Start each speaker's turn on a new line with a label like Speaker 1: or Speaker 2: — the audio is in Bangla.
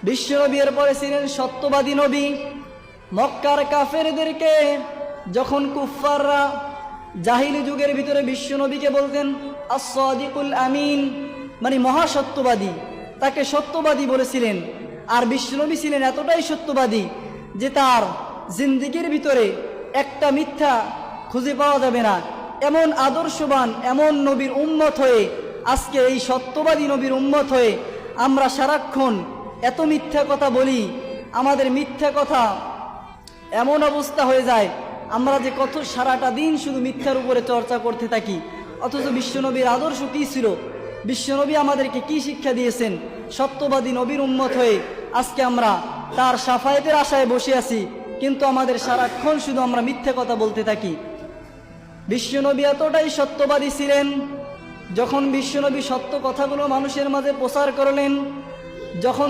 Speaker 1: বিশ্বনবী এর পরে ছিলেন সত্যবাদী নবী। মক্কার কাফেরদেরকে যখন কুফফাররা জাহিলি যুগের ভিতরে বিশ্বনবীকে বলতেন আস-সাদিকুল আমিন, মানে মহাসত্যবাদী, তাকে সত্যবাদী বলেছিলেন। আর বিশ্বনবী ছিলেন এতটাই সত্যবাদী যে তার জিন্দেগির ভিতরে একটা মিথ্যা খুঁজে পাওয়া যাবে না। এমন আদর্শবান, এমন নবীর উম্মত হয়ে, আজকে এই সত্যবাদী নবীর উম্মত হয়ে আমরা সারাক্ষণ এত মিথ্যা কথা বলি। আমাদের মিথ্যা কথা এমন অবস্থা হয়ে যায়, আমরা যে কত সারাটা দিন শুধু মিথ্যার উপরে চর্চা করতে থাকি। অথচ বিশ্বনবীর আদর্শ কী ছিল? বিশ্বনবী আমাদেরকে কি শিক্ষা দিয়েছেন? সত্যবাদী নবীর উম্মত হয়ে আজকে আমরা তার শাফায়েতের আশায় বসে আছি, কিন্তু আমাদের সারাক্ষণ শুধু আমরা মিথ্যা কথা বলতে থাকি। বিশ্বনবী এতটাই সত্যবাদী ছিলেন, যখন বিশ্বনবী সত্য কথাগুলো মানুষের মাঝে প্রচার করলেন, যখন